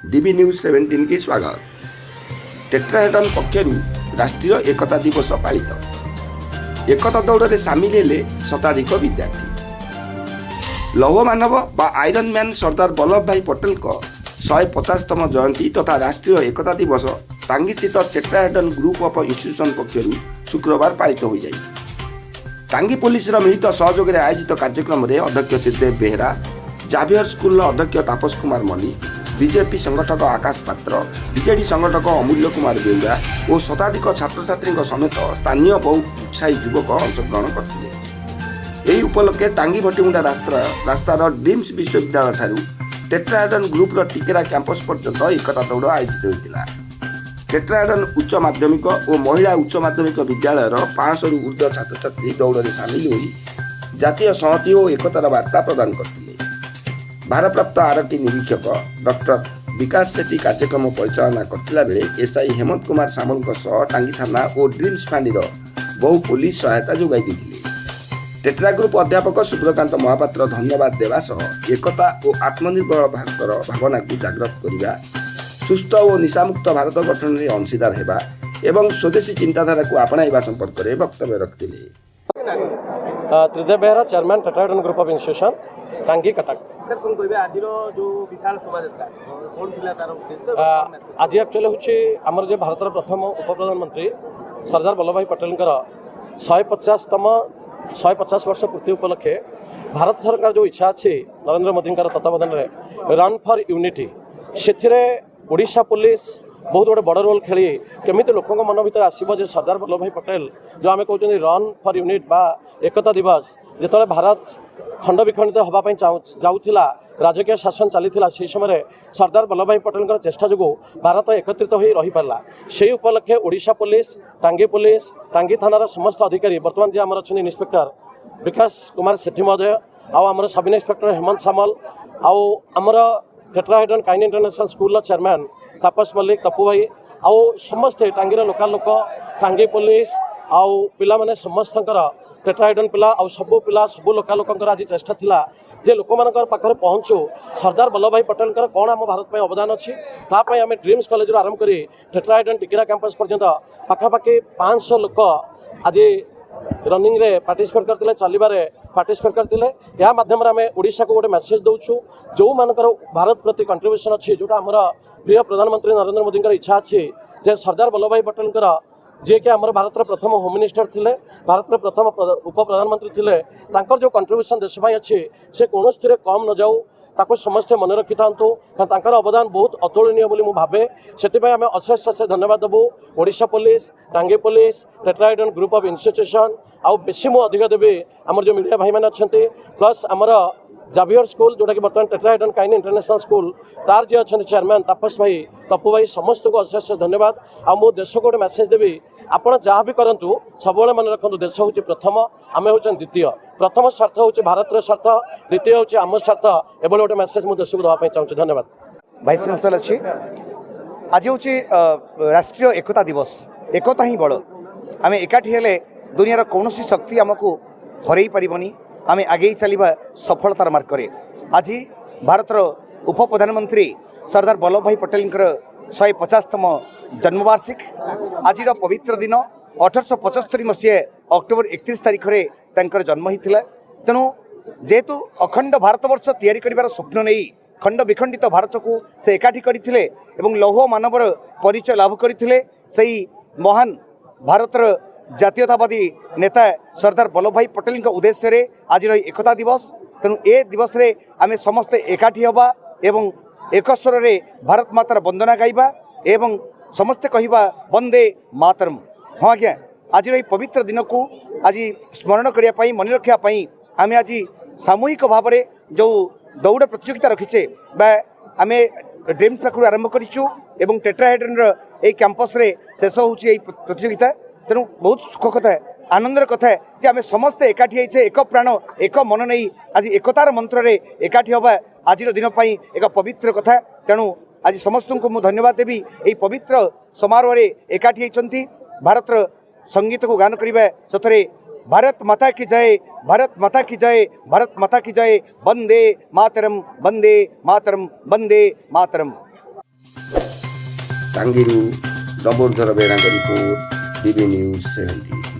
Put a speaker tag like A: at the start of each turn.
A: DB news 17 की स्वागत। Tetrahedron पक्षरु राष्ट्रीय एकता दिवस पालित। एकता दौड़ में सामिल हेले शताधिक विद्यार्थी। लौह मानव बा आयरन मैन सरदार वल्लभ भाई पटेल को 150तम जयंती तथा राष्ट्रीय एकता दिवस टांगी स्थित टेट्राहेड्रन ग्रुप ऑफ इंस्टीट्यूशन पक्षरु शुक्रवार पालित हो जाए। टांगी पुलिस मिलित सहयोग में आयोजित कार्यक्रम में अध्यक्ष त्रिदेव बेहेरा, जाभियर स्कूल अध्यक्ष तापस कुमार मल्लिक, बीजेपी संगठक आकाश पात्र, बीजेडी संगठक अमूल्य कुमार बेउरा और शताधिक छात्र छात्री समेत स्थानीय बहु उत्साही युवक अंशग्रहण करते। यही उपलक्षे टांगी भट्टीमुंडा रास्तार ड्रीम्स विश्वविद्यालय ठारू टेट्राहेड्रन ग्रुपर टिकेरा कैंपस पर्यंत एकता दौड़ आयोजित होता। टेट्राहेड्रन उच्च माध्यमिक और महिला उच्च माध्यमिक विद्यालय 500 रु ऊर्ध्व छात्र छात्री दौड़ में सामिल हो जातीय संहति और एकतार वार्ता प्रदान करते। भारप्राप्त आरटी निरीक्षक डॉक्टर विकास सेठी कार्यक्रम परिचालना करथिला बेले एसआई हेमंत कुमार सामल टांगी थाना और ड्रीम्स फैमिली बहु पुलिस सहायता जोगाई देथिले। टेट्रा ग्रुप अध्यापक सुब्रकांत महापात्र धन्यवाद देवा सह एकता और आत्मनिर्भर भारतर भावना को जागृत करिबा, सुस्थ और निशामुक्त भारत गठन में अंशीदार हेबा एवं स्वदेशी चिंताधारा को अपनाइबा संपर्क में वक्तव्य रखथिले।
B: Tridev Behera chairman Tetrahedron group of institution Tangi Cuttack.
C: Sir कौन कहबे आजिर जो विशाल शोभायात्रा कौन थिला तार उद्देश्य?
B: आज एक्चुअली होची हमर जे भारतर प्रथम उप प्रधानमंत्री सरदार वल्लभ भाई पटेल 150 वर्ष पूर्ति उपलक्षे भारत सरकार जो इच्छा अच्छी नरेंद्र मोदी तत्वावधान में रन फॉर यूनिटी से ओडिशा पुलिस बहुत गोटे बड़ रोल खेली केमी लोक मन भर आसो जो सरदार वल्लभ भाई पटेल जो आम कहते रन फॉर यूनिट बा एकता दिवस जो भारत खंड विखंडित होगापी जाऊला राजकीय शासन चली से समय सरदार वल्लभ भाई पटेल चेष्टा जो भारत एकत्रित हो रही पारा से उपलक्षे ओडिशा पुलिस टांगी थानार समस्त अधिकारी बर्तमान जी आम अच्छा इन्स्पेक्टर विकास कुमार सेठी महोदय आम सब इन्स्पेक्टर हेमंत सामल आमर टेट्राहेड्रन काइन international school chairman Tapas Mallick Tapu भाई आउ समस्ते टांगीर लोकाल लोक टांगी पुलिस आउ पिला माने समस्त टेट्राहेड्रन पिला आउ सबू पिला सबू लोकाल लोकर आज चेष्टा थिला जे लोक मान पाखे पहुँचू सरदार वल्लभ भाई पटेल कौन आम भारत में अवदान अच्छी तापाई आम ड्रीम्स कॉलेज आरंभ करी टेट्राहेड्रन टिकेरा कैंपस पर्यंत पाखापाखि 500 लोक आज रनिंग रे पार्टिसिपेट करते चलवे पार्टिसिपेट करते या माध्यम आम ओडिशा को गोटे मेसेज दौचु जो मानकर भारत प्रति कंट्रीब्यूशन अच्छी जोटा आमर प्रिय प्रधानमंत्री नरेंद्र मोदी इच्छा अच्छी जे सरदार वल्लभ भाई पटेल जे कि आमर भारत प्रथम होम मिनिस्टर थिले भारत प्रथम उप प्रधानमंत्री थिले तांकर जो कंट्रीब्यूशन देश भाई अच्छी से कौन कम न जाऊ ताको समस्ते मन रखि थांतु तांकर अवदान बहुत अतुलनीय बोली मु भावे सेतिपय आमे अशेष अशेष धन्यवाद देबू ओडिशा पुलिस टांगी police tetrahedron group of institution आउ बेसी मु अधिक देबी आमर जो मीडिया भाई माने अछंती प्लस आमर जाभियर स्कूल जोटा कि बर्तमान टेट्राहेड्रन काइन इंटरनेशनल स्कूल तार जे अच्छा चेयरमैन तापस भाई तपु भाई समस्त को अशेष धन्यवाद आ मु देश को गोटे मेसेज देवी आपण जहाँ भी करूँ सब मन रखु देश हूँ प्रथम आम हूँ द्वितीय प्रथम स्वार्थ हूँ भारत स्वार्थ द्वितीय हूँ आम स्वार्थ एभली गोटे मेसेज मुझे देश को देवाई चाहूँ। धन्यवाद।
D: वाइस प्रिंसिपल अच्छी आज हूँ राष्ट्रीय एकता दिवस। एकता ही बड़ आम एकाठी हेले दुनियार कौन शक्ति आमको हरई पारबनी आम आगे चलवा सफलतार मार्ग। आज भारतर उप प्रधानमंत्री सरदार वल्लभ भाई पटेल 150तम जन्मवार्षिक आज पवित्र दिन 1875 मसीह अक्टोबर 31 तारीख में जन्म होता। तेणु जेहेतु अखंड भारतवर्ष तैयारी कर स्वप्न नहीं खंड विखंडित भारत को से एकाठी करते लौह मानवर परिचय लाभ करते महान भारतर जातीयतावादी नेता सरदार वल्लभ भाई पटेल उद्देश्य आज एकता दिवस। तेणु ए दिवस रे आमे समस्ते एकाठी हवा एवं एक स्वर रे भारत मातार वंदना गाइबा एवं समस्ते कहिबा वंदे मातरम। हाँ आज्ञा आज पवित्र दिन को आज स्मरण करने मन रखापी आम आज सामूहिक भाव में जो दौड़ प्रतियोगिता रखीचे आम ड्रीम्स पाखु आरंभ करूँ एवं टेट्राहेड्रन ये कैंपस रे शेष हो प्रतियोगिता। तेणु बहुत सुख कथा आनंदर कथा जे आम समस्ते एकाठी होइछे एक प्राण एक मन नहीं आज एकतार मंत्र रे एकाठी हवा आज दिन पाई एक पवित्र कथा। तेणु आज समस्त को मु धन्यवाद देवी यही पवित्र समारोह रे एकाठी होइछंती भारतर संगीत को गान करिबा सतरे भारत माता की जय भारत माता की जय भारत माता की जय वंदे मातरम वंदे मातरम वंदे मातरम।
A: टांगीरू डम्बरधर बेड़ा रिपोर्ट डीबी न्यूज 17।